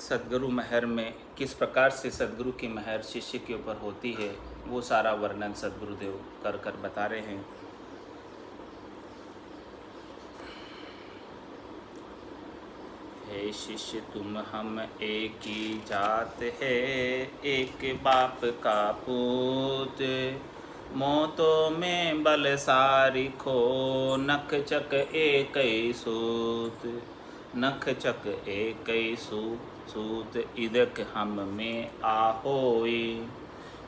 सद्गुरु महर में किस प्रकार से सद्गुरु की महर शिष्य के ऊपर होती है, वो सारा वर्णन सद्गुरुदेव कर बता रहे हैं। हे शिष्य तुम हम एक ही जात है, एक बाप का पूत। मोतों में बल सारिखो, नख चक एक ही सूत। नख चक एक ही सूत, इदक हम में आहोई।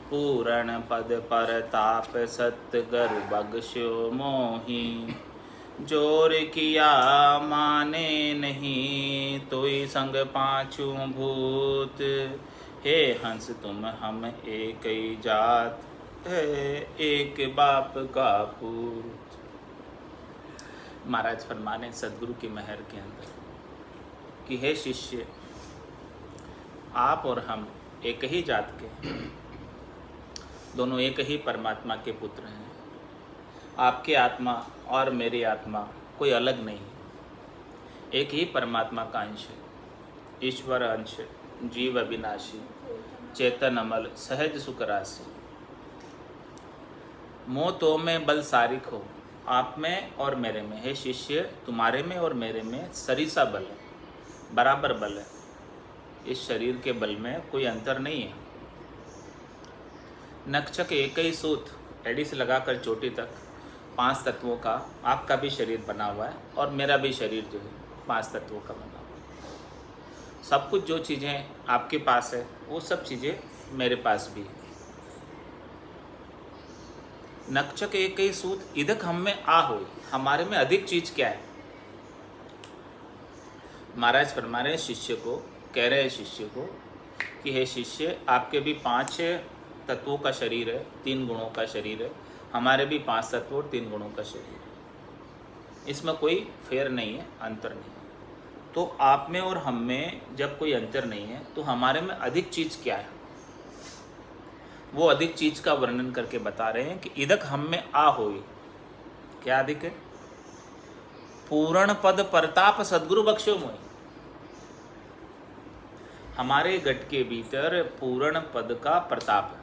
पूरण पद पर ताप सतगुरु बख्शो मोही। जोर किया माने नहीं, तोई संग पाछू भूत। हे हंस तुम हम एक ही जात है, एक बाप का पूत। महाराज फरमाने सद्गुरु की महर के अंदर कि हे शिष्य, आप और हम एक ही जात के, दोनों एक ही परमात्मा के पुत्र हैं। आपकी आत्मा और मेरी आत्मा कोई अलग नहीं, एक ही परमात्मा का अंश है। ईश्वर अंश, जीव अविनाशी, चेतन अमल, सहज सुख राशि। मोह तो में बल सारिक हो, आप में और मेरे में। हे शिष्य, तुम्हारे में और मेरे में सरिसा बल है, बराबर बल है। इस शरीर के बल में कोई अंतर नहीं है। नक्षक एक ही सूत, एड़ी से लगाकर चोटी तक 5 तत्वों का आपका भी शरीर बना हुआ है और मेरा भी शरीर जो है 5 तत्वों का बना हुआ है। सब कुछ जो चीज़ें आपके पास है वो सब चीज़ें मेरे पास भी है। नक्षक एक ही सूत, इदक हम में आ होई। हमारे में अधिक चीज़ क्या है? महाराज फरमा रहे शिष्य को, कह रहे हैं शिष्य को कि हे शिष्य, आपके भी 5 तत्वों का शरीर है, 3 गुणों का शरीर है। हमारे भी 5 तत्व और 3 गुणों का शरीर है। इसमें कोई फेर नहीं है, अंतर नहीं है। तो आप में और हम में जब कोई अंतर नहीं है तो हमारे में अधिक चीज़ क्या है? वो अधिक चीज़ का वर्णन करके बता रहे हैं कि इदक हम में आ होई। क्या अधिक है? पूर्ण पद प्रताप सद्गुरु बख्शो मोहि। हमारे गट के भीतर पूर्ण पद का प्रताप है।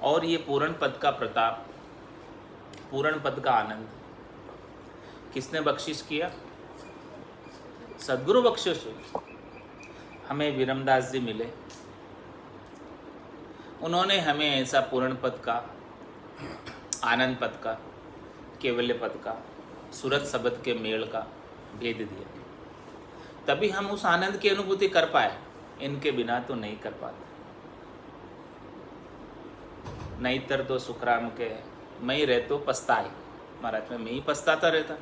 और ये पूर्ण पद का प्रताप, पूर्ण पद का आनंद किसने बख्शिश किया? सद्गुरु बख्शिश हुई। हमें विरमदास जी मिले, उन्होंने हमें ऐसा पूर्ण पद का, आनंद पद का, केवल्य पद का, सूरत शब्द के मेल का भेद दिया, तभी हम उस आनंद की अनुभूति कर पाए। इनके बिना तो नहीं कर पाते। नहीं तर तो सुखराम के मैं ही रहतो पछताए। महाराज में मैं ही पछताता रहता।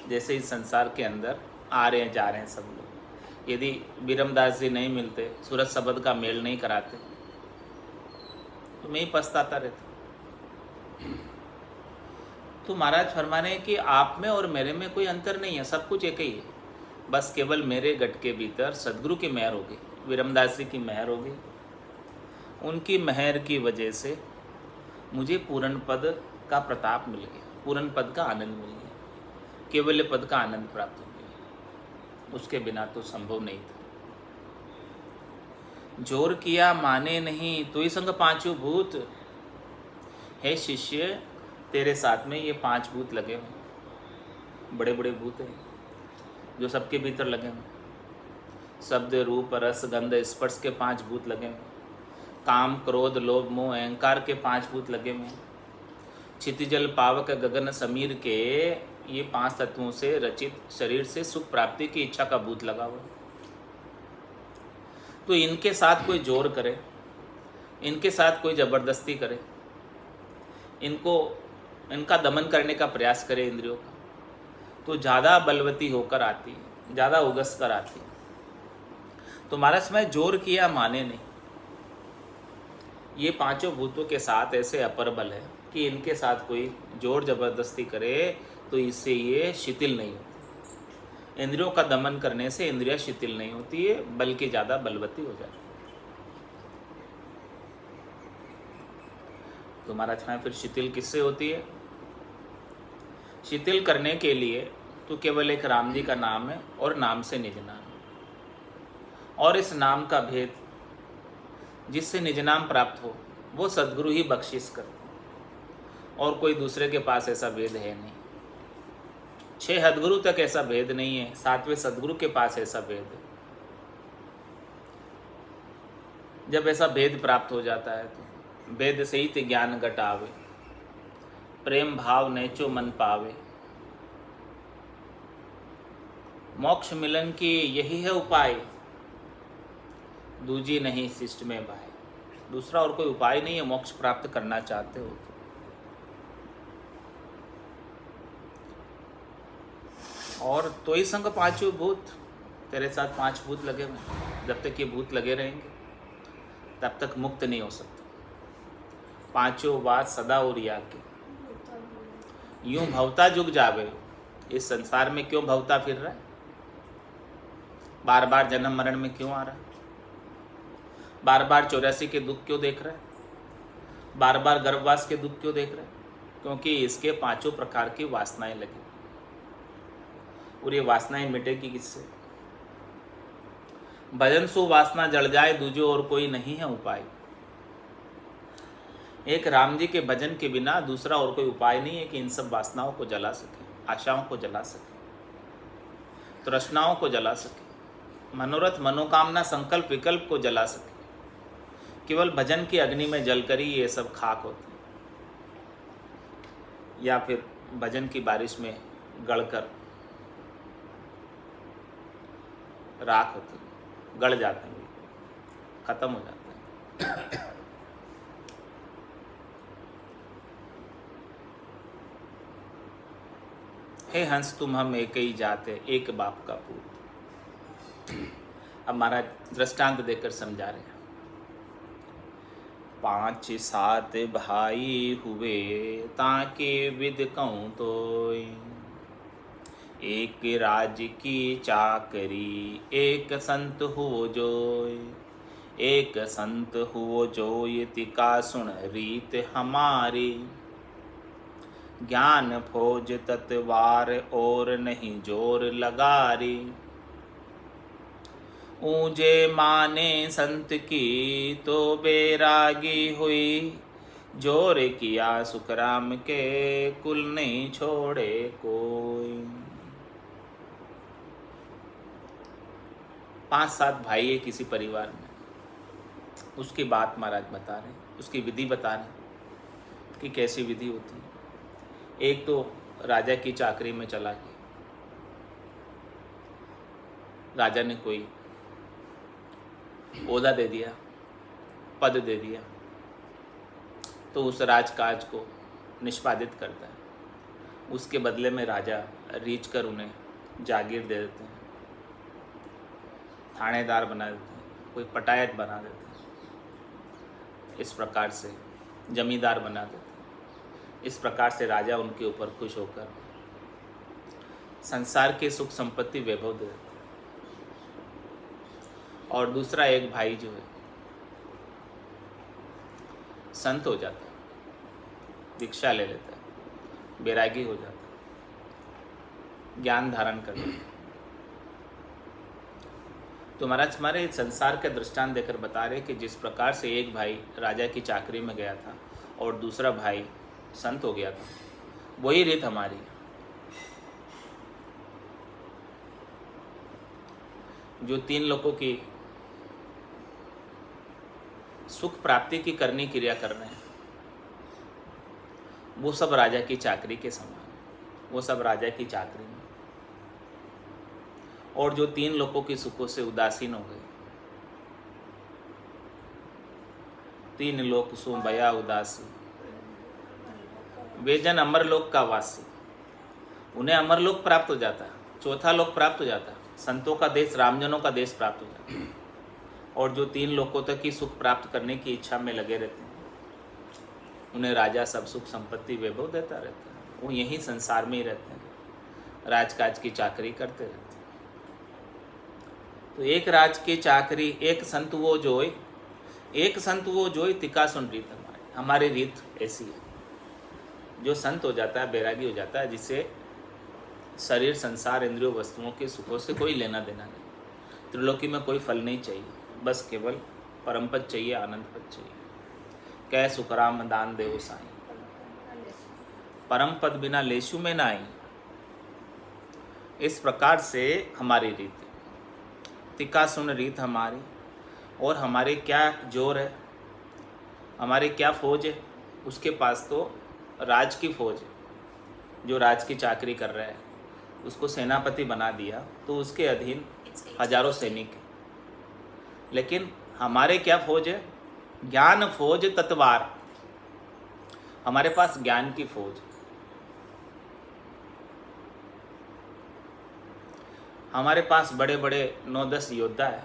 जैसे इस संसार के अंदर आ रहे हैं जा रहे हैं सब लोग, यदि विरमदास जी नहीं मिलते, सूरत शब्द का मेल नहीं कराते, तो मैं ही पछताता रहता। तो महाराज फरमाने कि आप में और मेरे में कोई अंतर नहीं है, सब कुछ एक ही है। बस केवल मेरे गट के भीतर सद्गुरु की महर होगी, विरमदास जी की महर होगी। उनकी महर की वजह से मुझे पूर्ण पद का प्रताप मिल गया, पूर्ण पद का आनंद मिल गया, केवल्य पद का आनंद प्राप्त हो गया। उसके बिना तो संभव नहीं था। जोर किया माने नहीं, तो ही संग 5 भूत। हे शिष्य, तेरे साथ में ये 5 भूत लगे हुए, बड़े बड़े भूत हैं जो सबके भीतर लगे हुए। शब्द, रूप, रस, गंध, स्पर्श के 5 भूत लगे हुए। काम, क्रोध, लोभ, मोह, अहंकार के 5 भूत लगे हुए। क्षितिजल, पावक, गगन, समीर के ये 5 तत्वों से रचित शरीर से सुख प्राप्ति की इच्छा का भूत लगा हुआ। तो इनके साथ कोई जोर करे, इनके साथ कोई जबरदस्ती करे, इनका दमन करने का प्रयास करे इंद्रियों का, तो ज़्यादा बलवती होकर आती है, ज़्यादा उगस कर आती है। तो महाराज में जोर किया माने नहीं। ये 5 भूतों के साथ ऐसे अपर बल है कि इनके साथ कोई जोर जबरदस्ती करे तो इससे ये शिथिल नहीं होती। इंद्रियों का दमन करने से इंद्रियां शिथिल नहीं होती है, बल्कि ज़्यादा बलवती हो जाती है। तो महाराज फिर शिथिल किससे होती है? शिथिल करने के लिए तो केवल एक राम जी का नाम है और नाम से निज नाम है। और इस नाम का भेद जिससे निज नाम प्राप्त हो वो सद्गुरु ही बख्शिश करते हैं, और कोई दूसरे के पास ऐसा भेद है नहीं। 6 हदगुरु तक ऐसा भेद नहीं है, 7वें सद्गुरु के पास ऐसा भेद है। जब ऐसा भेद प्राप्त हो जाता है तो वेद सहित ज्ञान घटावे, प्रेम भाव नेचो मन पावे। मोक्ष मिलन की यही है उपाय, दूजी नहीं शिष्ट में भाई। दूसरा और कोई उपाय नहीं है मोक्ष प्राप्त करना चाहते हो तो। और तो ही संग पांचों भूत, तेरे साथ 5 भूत लगे हुए, जब तक ये भूत लगे रहेंगे तब तक मुक्त नहीं हो सकते। पांचों बात सदा और या के यूं भवता जुग जावे। इस संसार में क्यों भवता फिर रहा है? बार बार जन्म मरण में क्यों आ रहा है? बार बार 84 के दुख क्यों देख रहा है? बार बार गर्भवास के दुख क्यों देख रहा है? क्योंकि इसके 5 प्रकार की वासनाएं लगी, और ये वासनाएं मिटेगी किससे? भजन सो वासना जल जाए, दूजो और कोई नहीं है उपाय। एक राम जी के भजन के बिना दूसरा और कोई उपाय नहीं है कि इन सब वासनाओं को जला सके, आशाओं को जला सके, तृष्णाओं को जला सके, मनोरथ मनोकामना संकल्प विकल्प को जला सके। केवल भजन की अग्नि में जलकर ही ये सब खाक होते हैं, या फिर भजन की बारिश में गड़कर राख होते हैं, गड़ जाते हैं, खत्म हो जाते हैं। हे हंस तुम हम एक ही जाते, एक बाप का पूत। अब महाराज दृष्टांत देकर समझा रहे हैं। 5 7 भाई हुए ताके विद कहूँ तो, एक राज की चाकरी एक संत हुओ जोय। एक संत हुओ जोय तिका सुन रीत हमारी। ज्ञान फौज तत्वार और नहीं जोर लगारी। ऊंजे माने संत की तो बैरागी हुई। जोर किया सुखराम के कुल नहीं छोड़े कोई। 5 7 भाई है किसी परिवार में, उसकी बात महाराज बता रहे हैं, उसकी विधि बता रहे हैं कि कैसी विधि होती है। एक तो राजा की चाकरी में चला गया, राजा ने कोई ओहदा दे दिया, पद दे दिया, तो उस राजकाज को निष्पादित करता है। उसके बदले में राजा रीछ कर उन्हें जागीर दे देते हैं, थानेदार बना देते हैं, कोई पटायत बना देते हैं, इस प्रकार से जमींदार बना देते हैं। इस प्रकार से राजा उनके ऊपर खुश होकर संसार के सुख संपत्ति वैभव दे देते हैं। और दूसरा एक भाई जो है संत हो जाता है, दीक्षा ले लेता है, बैरागी हो जाता है, ज्ञान धारण कर लेता है। तो महाराज हमारे संसार का दृष्टांत देकर बता रहे कि जिस प्रकार से एक भाई राजा की चाकरी में गया था और दूसरा भाई संत हो गया था, वही रीत हमारी है। जो 3 लोगों की सुख प्राप्ति की करनी क्रिया कर रहे हैं, वो सब राजा की चाकरी के समान, वो सब राजा की चाकरी में। और जो 3 लोगों की सुखों से उदासीन हो गए, 3 लोक सो भया उदासी, वे जन अमरलोक का वासी। उन्हें अमरलोक प्राप्त हो जाता है, चौथा लोक प्राप्त हो जाता है, संतों का देश, रामजनों का देश प्राप्त हो जाता है। और जो 3 लोकों तक की सुख प्राप्त करने की इच्छा में लगे रहते हैं, उन्हें राजा सब सुख संपत्ति वैभव देता रहता है। वो यहीं संसार में ही रहते हैं, राजकाज की चाकरी करते रहते हैं। तो एक राज की चाकरी एक संत वो जोय, एक संत वो जोय तिका सुन रीत हमारी रीत ऐसी है। जो संत हो जाता है, बैरागी हो जाता है, जिसे शरीर, संसार, इंद्रियों, वस्तुओं के सुखों से कोई लेना देना नहीं। त्रिलोकी में कोई फल नहीं चाहिए, बस केवल परम पद चाहिए, आनंद पद चाहिए। कै सुखराम दान देव साईं, परम पद बिना लेशु में नाई। इस प्रकार से हमारी रीत है, तिका सुन रीत हमारी। और हमारे क्या जोर है, हमारे क्या फौज है, उसके पास तो राज की फौज है। जो राज की चाकरी कर रहा है उसको सेनापति बना दिया तो उसके अधीन हजारों सैनिक हैं। लेकिन हमारे क्या फौज है, ज्ञान फौज तत्वार। हमारे पास ज्ञान की फौज है। हमारे पास बड़े बड़े 9-10 योद्धा है,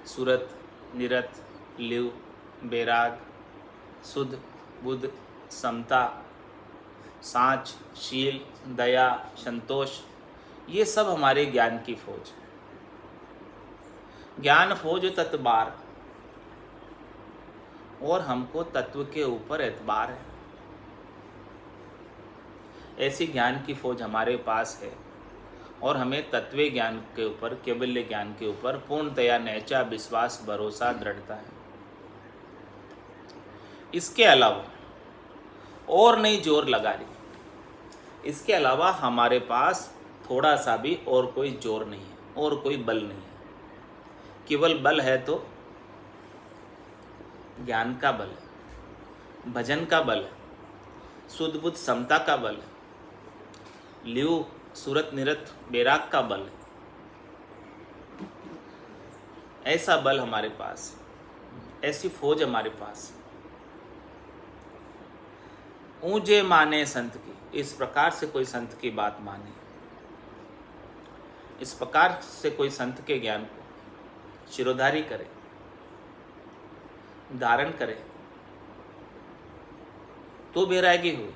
सुरत, निरत, लिव, बैराग, सुध, बुध, समता, सांच, शील, दया, संतोष, ये सब हमारे ज्ञान की फौज है। ज्ञान फौज तत्बार, और हमको तत्व के ऊपर एतबार है। ऐसी ज्ञान की फौज हमारे पास है और हमें तत्व ज्ञान के ऊपर, केवल्य ज्ञान के ऊपर पूर्णतया नैचा विश्वास, भरोसा, दृढ़ता है। इसके अलावा और नहीं जोर लगा रही, इसके अलावा हमारे पास थोड़ा सा भी और कोई जोर नहीं है और कोई बल नहीं है। केवल बल है तो ज्ञान का बल है, भजन का बल है, शुद्ध बुद्ध समता का बल है, लिव, सूरत, निरत, बैराग का बल है। ऐसा बल हमारे पास, ऐसी फौज हमारे पास। ऊंचे माने संत की, इस प्रकार से कोई संत की बात माने, इस प्रकार से कोई संत के ज्ञान को शिरोधारी करे, धारण करे, तो बैरागी हुई,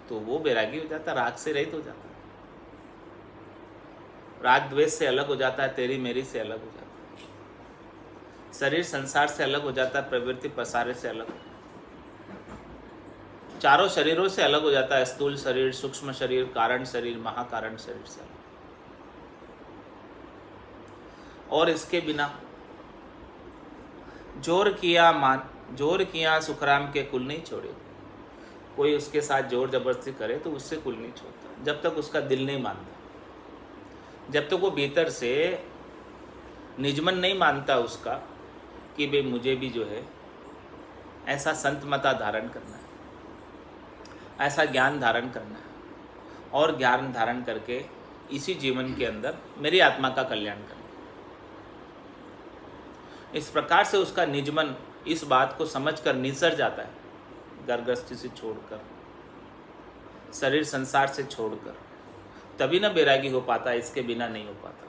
तो वो बैरागी हो जाता, राग से रहित हो जाता, राग द्वेष से अलग हो जाता है, तेरी मेरी से अलग हो जाता है, शरीर संसार से अलग हो जाता है, प्रवृत्ति पसारे से अलग, चारों शरीरों से अलग हो जाता है, स्थूल शरीर, सूक्ष्म शरीर, कारण शरीर, महाकारण शरीर से अलग। और इसके बिना जोर किया सुखराम के कुल नहीं छोड़े। कोई उसके साथ जोर जबरदस्ती करे तो उससे कुल नहीं छोड़ता, जब तक उसका दिल नहीं मानता, जब तक वो भीतर से निजमन नहीं मानता उसका कि भाई मुझे भी जो है ऐसा संत मता धारण करना है, ऐसा ज्ञान धारण करना है, और ज्ञान धारण करके इसी जीवन के अंदर मेरी आत्मा का कल्याण करना। इस प्रकार से उसका निजमन इस बात को समझकर निसर जाता है, घर गृहस्थी से छोड़कर, शरीर संसार से छोड़कर, तभी ना बैरागी हो पाता, इसके बिना नहीं हो पाता।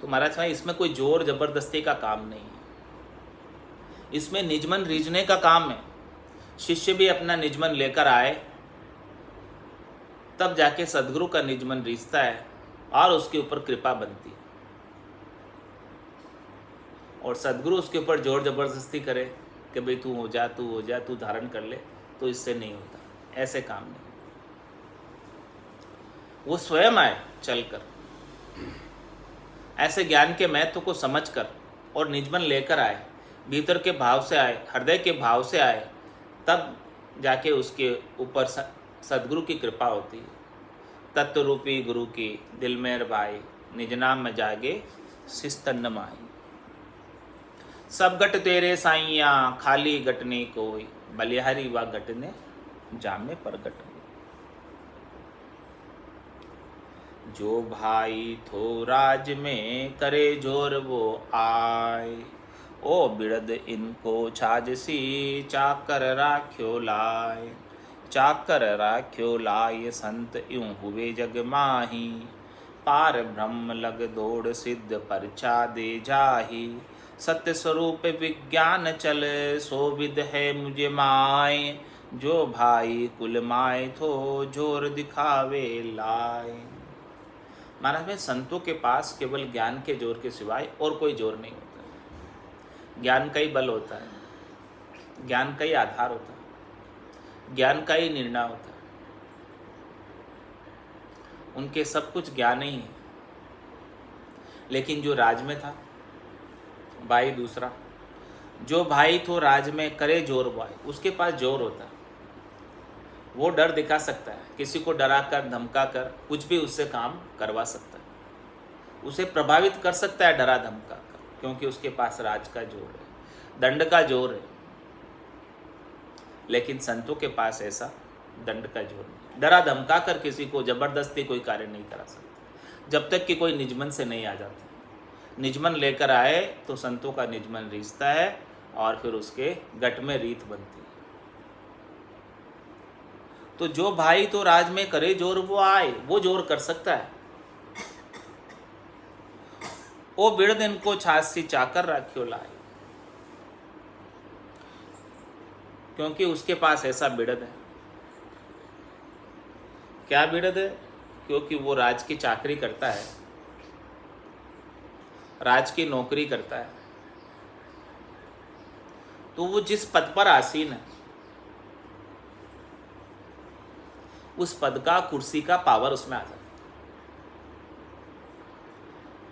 तो महाराज भाई, इसमें कोई जोर जबरदस्ती का काम नहीं है, इसमें निजमन रीझने का काम है। शिष्य भी अपना निजमन लेकर आए, तब जाके सदगुरु का निजमन रीझता है और उसके ऊपर कृपा बनती है। और सदगुरु उसके ऊपर जोर जबरदस्ती करे कि भाई तू हो जा, तू हो जा, तू धारण कर ले, तो इससे नहीं होता, ऐसे काम नहीं। वो स्वयं आए चलकर, ऐसे ज्ञान के महत्व को समझकर और निजमन लेकर आए, भीतर के भाव से आए, हृदय के भाव से आए, तब जाके उसके ऊपर सदगुरु की कृपा होती है। तत्व रूपी गुरु की दिल में भाई, निज नाम में जागे शिस्तन माई। सब गट तेरे साइया, खाली गटने कोई, बलिहारी व गटने जामे प्रगट हुई। जो भाई थो राज में, करे जोर वो आए, ओ बिरद इनको छाजसी, चाकर राख्यो लाए। चाकर राख्यो लाए संत यूं हुए जग माही, पार ब्रह्म लग दौड़ सिद्ध परचा दे जाही। सत्य स्वरूप विज्ञान चल, सो विद है मुझे माए, जो भाई कुल माए थो, जोर दिखावे लाए। महाराज में संतों के पास केवल ज्ञान के जोर के सिवाय और कोई जोर नहीं होता। ज्ञान का ही बल होता है, ज्ञान का ही आधार होता है, ज्ञान का ही निर्णय होता है। उनके सब कुछ ज्ञान ही है। लेकिन जो राज में था भाई दूसरा, जो भाई तो राज में करे जोर भाई, उसके पास जोर होता है, वो डर दिखा सकता है, किसी को डरा कर धमका कर कुछ भी उससे काम करवा सकता है, उसे प्रभावित कर सकता है डरा धमका कर, क्योंकि उसके पास राज का जोर है, दंड का जोर है। लेकिन संतों के पास ऐसा दंड का जोर नहीं, डरा धमका कर किसी को जबरदस्ती कोई कार्य नहीं करा सकते, जब तक कि कोई निजमन से नहीं आ जाता। निजमन लेकर आए तो संतों का निजमन रीझता है और फिर उसके गट में रीत बनती है। तो जो भाई तो राज में करे जोर वो आए, वो जोर कर सकता है। ओ बिरद इनको छासी चाकर राखियो लाए, क्योंकि उसके पास ऐसा बिरद है। क्या बिरद है? क्योंकि वो राज की चाकरी करता है, राज की नौकरी करता है, तो वो जिस पद पर आसीन है उस पद का, कुर्सी का पावर उसमें आ जाता है,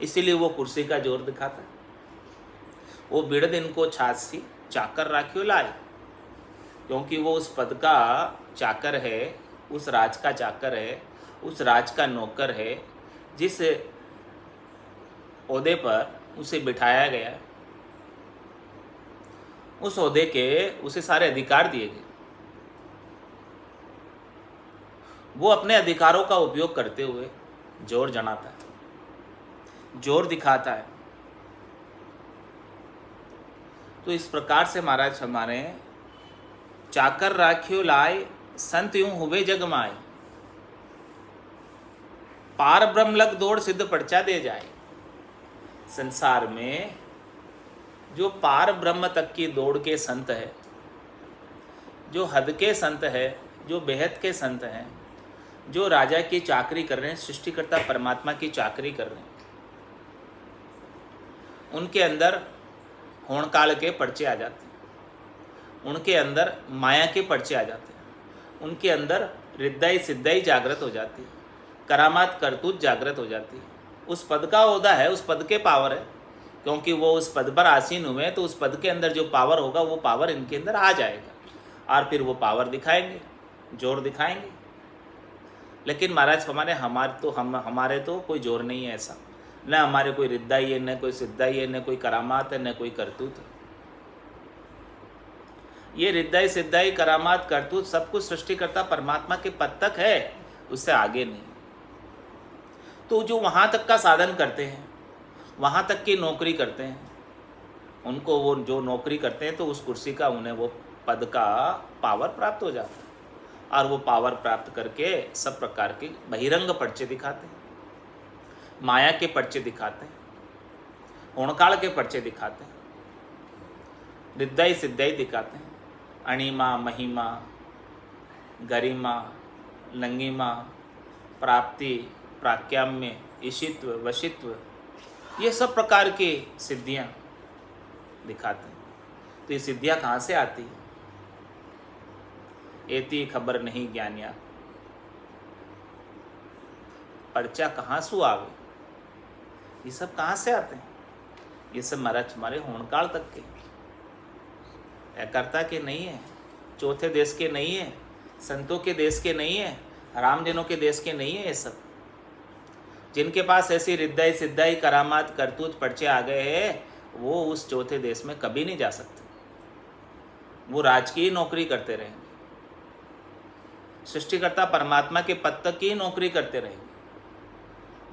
इसीलिए वो कुर्सी का जोर दिखाता है। वो बिरद इनको छासी चाकर राखियो लाए, क्योंकि वो उस पद का चाकर है, उस राज का चाकर है, उस राज का नौकर है, जिस ओहदे पर उसे बिठाया गया, उस ओहदे के उसे सारे अधिकार दिए गए। वो अपने अधिकारों का उपयोग करते हुए जोर जनाता है, जोर दिखाता है। तो इस प्रकार से महाराज हमारे चाकर राखियो लाए, संत यूं हुए जग माए, पार ब्रह्म लग दौड़ सिद्ध पर्चा दे जाए। संसार में जो पार ब्रह्म तक की दौड़ के संत है, जो हद के संत है, जो बेहद के संत हैं, जो राजा की चाकरी कर रहे हैं, सृष्टिकर्ता परमात्मा की चाकरी कर रहे हैं, उनके अंदर होण काल के पर्चे आ जाते हैं, उनके अंदर माया के पर्चे आ जाते हैं, उनके अंदर रिद्धाई सिद्धाई जागृत हो जाती है, करामात करतूत जागृत हो जाती है। उस पद का ओहदा है, उस पद के पावर है, क्योंकि वो उस पद पर आसीन हुए हैं, तो उस पद के अंदर जो पावर होगा वो पावर इनके अंदर आ जाएगा और फिर वो पावर दिखाएंगे, जोर दिखाएंगे। लेकिन महाराज हमारे तो कोई जोर नहीं है ऐसा, न हमारे कोई रिद्धाई है, न कोई सिद्धाई है, न कोई करामात है, न कोई करतूत है। ये रिद्धाई सिद्धाई करामात करतूत सब कुछ सृष्टिकर्ता परमात्मा के पद तक है, उससे आगे नहीं। तो जो वहाँ तक का साधन करते हैं, वहाँ तक की नौकरी करते हैं, उनको वो जो नौकरी करते हैं तो उस कुर्सी का उन्हें वो पद का पावर प्राप्त हो जाता है, और वो पावर प्राप्त करके सब प्रकार के बहिरंग पर्चे दिखाते हैं, माया के पर्चे दिखाते हैं, होणकाल के पर्चे दिखाते हैं, रिद्धाई सिद्धाई दिखाते हैं, अणिमा महिमा गरिमा लंगिमा प्राप्ति प्राक्याम्य ईशित्व वशित्व, ये सब प्रकार की सिद्धियाँ दिखाते हैं। तो ये सिद्धियाँ कहाँ से आती है? एती खबर नहीं ज्ञानिया, पर्चा कहाँ सु आवे, ये सब कहाँ से आते हैं? ये सब महाराज हमारे होणकाल तक के, एकर्ता के नहीं है, चौथे देश के नहीं है, संतों के देश के नहीं है, रामजनों के देश के नहीं है। ये सब जिनके पास ऐसी रिद्धाई सिद्धाई करामात करतूत पर्चे आ गए हैं, वो उस चौथे देश में कभी नहीं जा सकते, वो राजकीय नौकरी करते रहेंगे, सृष्टिकर्ता परमात्मा के पद तक की नौकरी करते रहेंगे,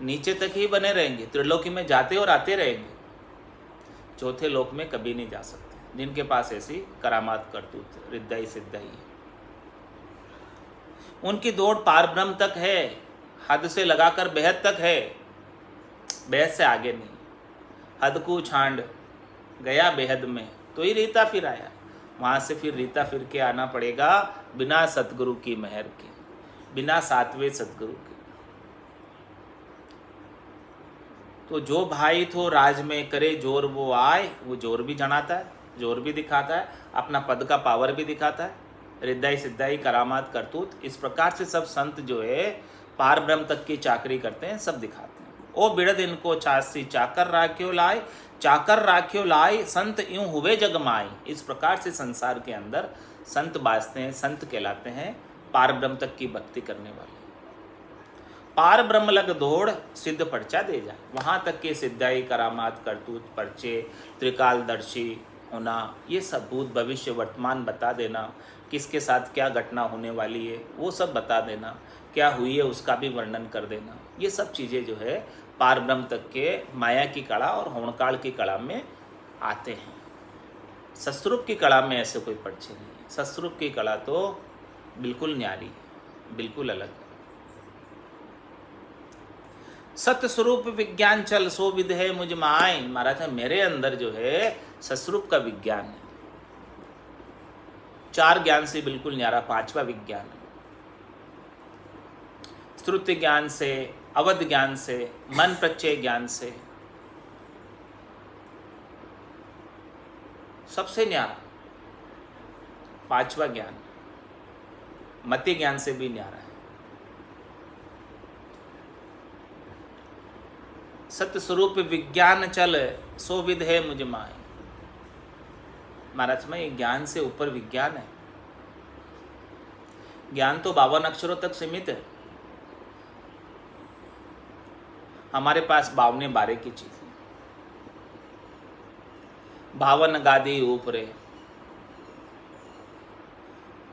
नीचे तक ही बने रहेंगे, त्रिलोकी में जाते और आते रहेंगे, चौथे लोक में कभी नहीं जा सकते जिनके पास ऐसी करामात करतूत रिद्धाई सिद्धाई है। उनकी दौड़ पार ब्रह्म तक है, हद से लगाकर बेहद तक है, बेहद से आगे नहीं। हद को छांड गया बेहद में तो ही रीता फिर आया, वहाँ से फिर रीता फिर के आना पड़ेगा बिना सतगुरु की मेहर के, बिना सातवें सतगुरु के। तो जो भाई तो राज में करे जोर वो आए, वो जोर भी जनाता है, जोर भी दिखाता है, अपना पद का पावर भी दिखाता है, रिद्धाई सिद्धाई करामात करतूत। इस प्रकार से सब संत जो है पार ब्रह्म तक की चाकरी करते हैं, सब दिखाते हैं। ओ बिड़द इनको चासी चाकर राख्यो लाए, चाकर राख्यो लाए संत यूं हुए जग माई। इस प्रकार से संसार के अंदर संत बाजते हैं, संत कहलाते हैं पार ब्रह्म तक की भक्ति करने वाले। पार ब्रह्म लग दौड़ सिद्ध पर्चा दे जाए, वहाँ तक के सिद्धाई करामात करतूत पर्चे त्रिकालदर्शी होना, ये सब भूत भविष्य वर्तमान बता देना, किसके साथ क्या घटना होने वाली है वो सब बता देना, क्या हुई है उसका भी वर्णन कर देना, ये सब चीज़ें जो है पार ब्रह्म तक के माया की कला और होमकाल की कला में आते हैं। सस्वरूप की कला में ऐसे कोई पर्चे नहीं है। सस्वरूप की कला तो बिल्कुल न्यारी है, बिल्कुल अलग है। सत्य स्वरूप विज्ञान चल सो विद है मुझ माय। महाराज मेरे अंदर जो है सस्वरूप का विज्ञान है, 4 ज्ञान से बिल्कुल न्यारा 5वां विज्ञान है। श्रुति ज्ञान से, अवध ज्ञान से, मन प्रत्यय ज्ञान से सबसे न्यारा 5वां ज्ञान, मति ज्ञान से भी न्यारा है। सत्य स्वरूप विज्ञान चल सो विद है मुझ माय। महाराज में ये ज्ञान से ऊपर विज्ञान है। ज्ञान तो 52 अक्षरों तक सीमित है, हमारे पास 52 की चीज है। 52 गादी ऊपरे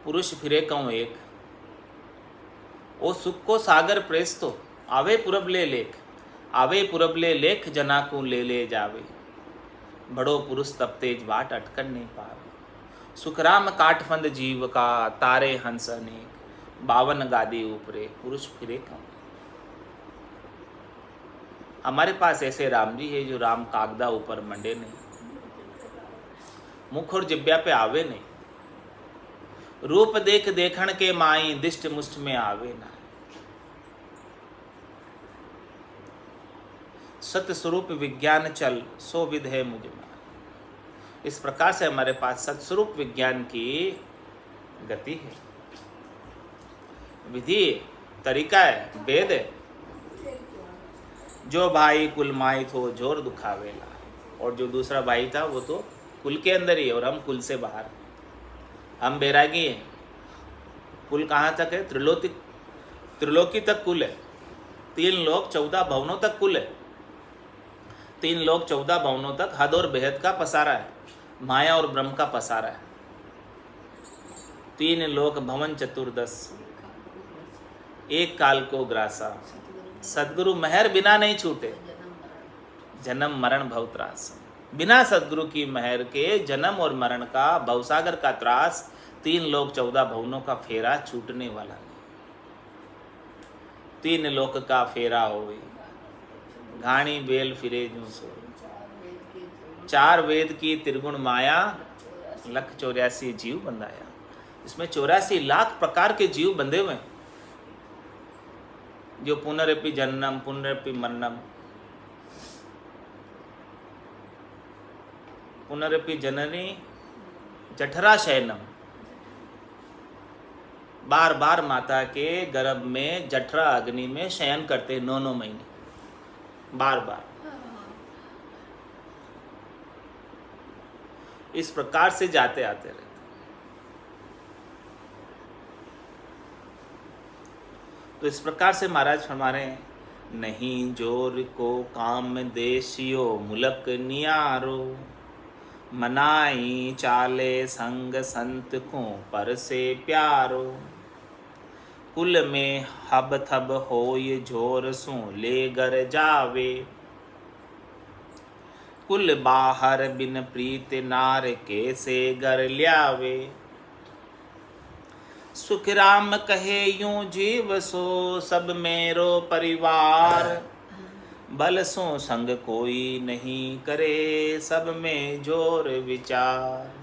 पुरुष फिरे कहूँ एक, ओ सुख को सागर प्रेस तो आवे पुरब ले लेख, आवे पुरब ले लेख जना को ले जावे, बड़ो पुरुष तब तेज बाट अटकन नहीं पावे। सुखराम काठफंद जीव का तारे हंस अनेक, 52 गादी ऊपरे पुरुष फिरे कहूँ। हमारे पास ऐसे राम जी है जो राम कागदा ऊपर मंडे नहीं, मुख और जिब्या पे आवे नहीं, रूप देख देखण के माई दिष्ट मुष्ट में आवे ना। सत्य स्वरूप विज्ञान चल सो विद है मुझ में। इस प्रकार से हमारे पास सत्स्वरूप विज्ञान की गति है, विधि तरीका है, वेद है। जो भाई कुल माई थो जोर दुखावेला, और जो दूसरा भाई था वो तो कुल के अंदर ही है और हम कुल से बाहर। हम बैरागी हैं। कुल कहाँ तक है? त्रिलोकी तक कुल है। 3 लोक 14 भवनों तक कुल है। 3 लोक 14 भवनों तक हद और बेहद का पसारा है, माया और ब्रह्म का पसारा है। 3 लोक भवन चतुर्दश, एक काल को ग्रासा, सदगुरु मेहर बिना नहीं छूटे, जन्म मरण भव त्रास। बिना सदगुरु की मेहर के जन्म और मरण का, भवसागर का त्रास, 3 लोक 14 भवनों का फेरा छूटने वाला नहीं। 3 लोक का फेरा होवे, घाणी बेल फिरे जूं सो। 4 वेद की त्रिगुण माया, 1,84,000 जीव बंधाया। इसमें 84 लाख प्रकार के जीव बंधे हुए हैं, जो पुनरपि जन्नम पुनरपि मरणम, पुनरपि जननी जठरा शयनम। बार बार माता के गर्भ में जठरा अग्नि में शयन करते 9 महीने, बार बार। इस प्रकार से जाते आते रहते। तो इस प्रकार से महाराज फरमा रहे हैं, नहीं जोर को काम देशियो मुलक नियारो, मनाई चाले संग संत को पर से प्यारो। कुल में हब थब होय जोर सो ले गर जावे, कुल बाहर बिन प्रीत नार के से गर ल्यावे। सुख राम कहे यूं जीव सो सब मेरो परिवार, बल सो संग कोई नहीं करे सब में जोर विचार।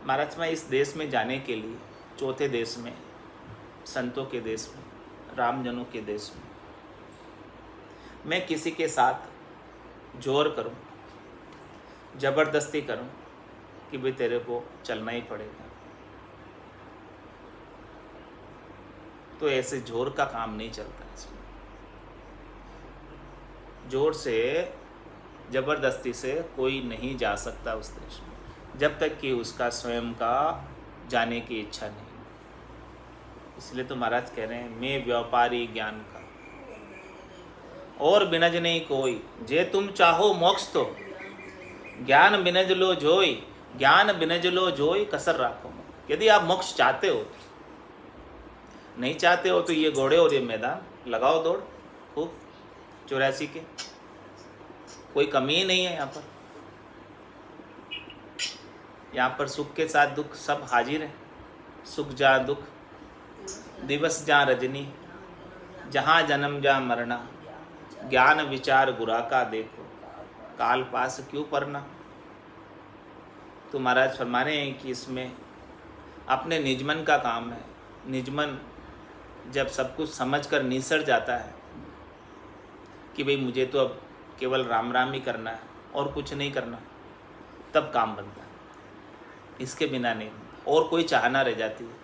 महाराज मैं इस देश में जाने के लिए, चौथे देश में, संतों के देश में, रामजनों के देश में, मैं किसी के साथ जोर करूं, जबरदस्ती करूं कि भाई तेरे को चलना ही पड़ेगा, तो ऐसे जोर का काम नहीं चलता इसमें। जोर से, ज़बरदस्ती से कोई नहीं जा सकता उस देश में, जब तक कि उसका स्वयं का जाने की इच्छा नहीं। इसलिए तो महाराज कह रहे हैं, मैं व्यापारी ज्ञान का और बिनज नहीं कोई, जे तुम चाहो मोक्ष तो ज्ञान बिनज लो जोई, ज्ञान बिनज लो जोई कसर राखो। यदि आप मोक्ष चाहते हो, नहीं चाहते हो तो ये घोड़े और ये मैदान लगाओ दौड़ खूब 84 के, कोई कमी ही नहीं है यहाँ पर। यहाँ पर सुख के साथ दुख सब हाजिर है। सुख जहाँ दुख, दिवस जहाँ रजनी, जहाँ जन्म जहाँ मरना, ज्ञान विचार गुरा का देखो, काल पास क्यों परना। तो महाराज फरमा रहे हैं कि इसमें अपने निजमन का काम है। निजमन जब सब कुछ समझ कर निसर जाता है कि भाई मुझे तो अब केवल राम राम ही करना है और कुछ नहीं करना, तब काम बनता है। इसके बिना नहीं, और कोई चाहना रह जाती है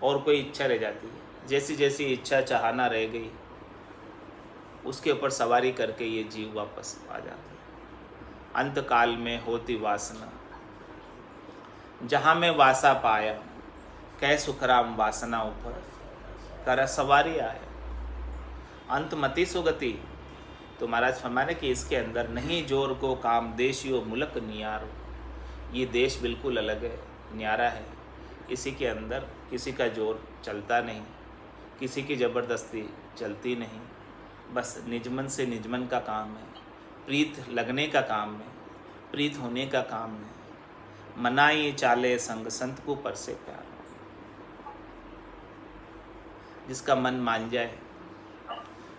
और कोई इच्छा रह जाती है। जैसी जैसी इच्छा चाहना रह गई, उसके ऊपर सवारी करके ये जीव वापस आ जाता है। अंत काल में होती वासना, जहाँ में वासा पाया, कह सुखराम वासना ऊपर कर सवारी आया, अंत मति सुगति। तो महाराज फरमाने कि इसके अंदर नहीं जोर को काम देशियो मुलक नियारो। ये देश बिल्कुल अलग है, न्यारा है। इसी के अंदर किसी का जोर चलता नहीं, किसी की ज़बरदस्ती चलती नहीं। बस निजमन से निजमन का काम है, प्रीत लगने का काम है, प्रीत होने का काम है। मनाई चाले संग संत को पर से प्यार। जिसका मन मान जाए,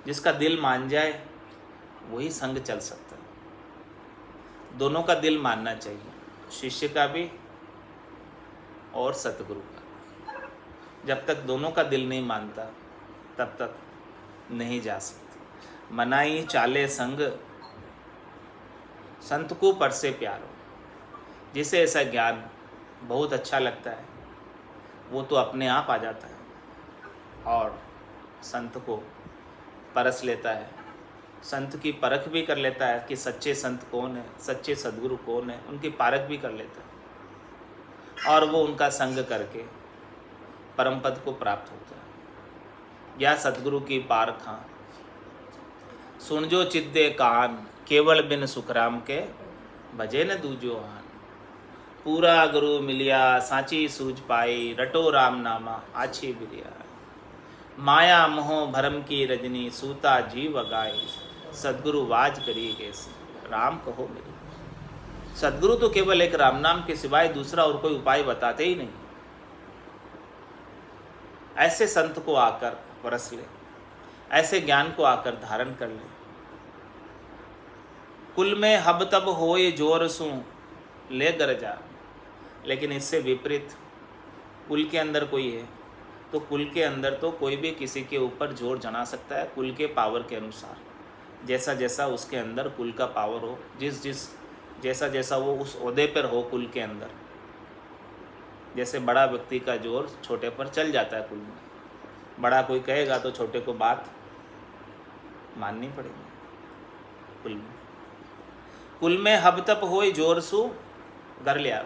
जिसका दिल मान जाए, वही संग चल सकता है। दोनों का दिल मानना चाहिए, शिष्य का भी और सतगुरु का। जब तक दोनों का दिल नहीं मानता, तब तक नहीं जा सकते। मनाई चाले संग संत को पर से प्यारो। जिसे ऐसा ज्ञान बहुत अच्छा लगता है, वो तो अपने आप आ जाता है और संत को परस लेता है। संत की परख भी कर लेता है कि सच्चे संत कौन है, सच्चे सद्गुरु कौन है, उनकी पारख भी कर लेता है और वो उनका संग करके परम पद को प्राप्त होता है। या सद्गुरु की पारखा सुन जो चिद्दे कान, केवल बिन सुखराम के भजे न दूजो आन। पूरा गुरु मिलिया साची सूझ पाई, रटो राम नामा आछी बिरिया। माया मोह भरम की रजनी, सूता जीव गाई, सद्गुरु वाज करी कैसे, राम कहो मेरी। सद्गुरु तो केवल एक राम नाम के सिवाय दूसरा और कोई उपाय बताते ही नहीं। ऐसे संत को आकर परस ले, ऐसे ज्ञान को आकर धारण कर ले। कुल में हब तब होए जोर सू ले गरजा। लेकिन इससे विपरीत कुल के अंदर कोई है तो कुल के अंदर तो कोई भी किसी के ऊपर जोर जमा सकता है, कुल के पावर के अनुसार। जैसा जैसा उसके अंदर कुल का पावर हो, जैसा जैसा वो उस ओहदे पर हो कुल के अंदर। जैसे बड़ा व्यक्ति का जोर छोटे पर चल जाता है कुल में, बड़ा कोई कहेगा तो छोटे को बात माननी पड़ेगी। कुल में हब तप होए जोर सु कर लिया।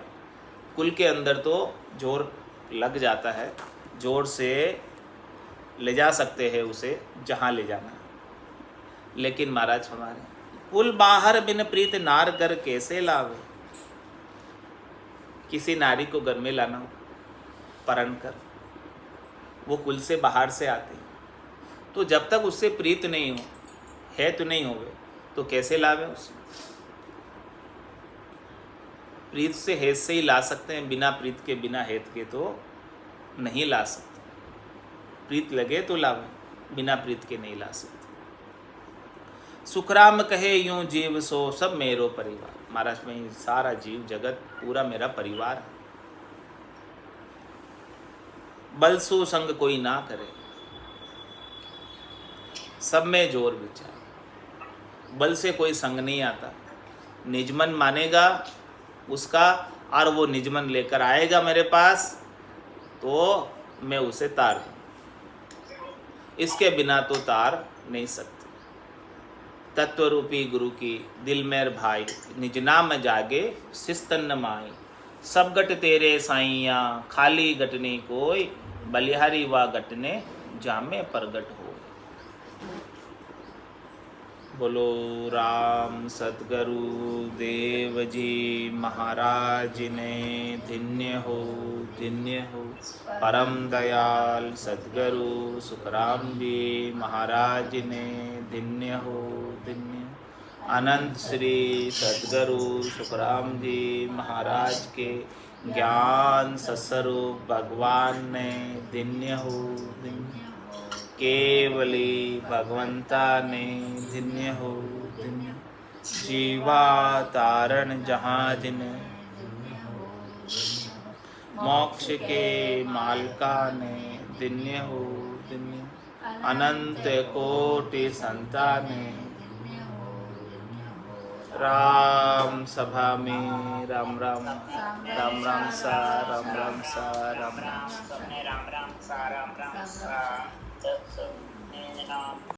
कुल के अंदर तो जोर लग जाता है, जोर से ले जा सकते हैं उसे जहाँ ले जाना। लेकिन महाराज हमारे कुल बाहर बिन प्रीत नार कर कैसे लावे। किसी नारी को घर में लाना हो परण कर, वो कुल से बाहर से आती, तो जब तक उससे प्रीत नहीं हो, है तो नहीं होवे, तो कैसे लावे उसे। प्रीत से हेत से ही ला सकते हैं, बिना प्रीत के बिना हेत के तो नहीं ला सकते। प्रीत लगे तो लावे, बिना प्रीत के नहीं ला सकते। सुखराम कहे यूं जीव सो सब मेरो परिवार। महाराज में सारा जीव जगत पूरा मेरा परिवार है। बल सु संग कोई ना करे, सब में जोर विचार। बल से कोई संग नहीं आता। निजमन मानेगा उसका और वो निजमन लेकर आएगा मेरे पास, तो मैं उसे तार दूँ। इसके बिना तो तार नहीं सकते। तत्व रूपी गुरु की दिल मेर भाई, निज नाम जागे सिस्तन माई। सब गट तेरे साइया खाली गटने कोई, बलिहारी वा गटने जामे प्रगट हो। बोलो राम सतगुरु देव जी महाराज ने धन्य हो, धन्य हो। परम दयाल सतगुरु सुखराम जी महाराज ने धन्य हो, धन्य। अनंत श्री सतगुरु सुखराम जी महाराज के ज्ञान सस्वरूप भगवान ने धन्य हो, धन्य। केवली भगवंता ने धन्य हो, धन्य। जीवा तारण जहाज ने, मोक्ष के मालका ने धन्य हो, धन्य। अनंत कोटि संताने राम सभा में राम राम राम राम सा राम राम सा राम राम सा राम राम सा राम राम सा।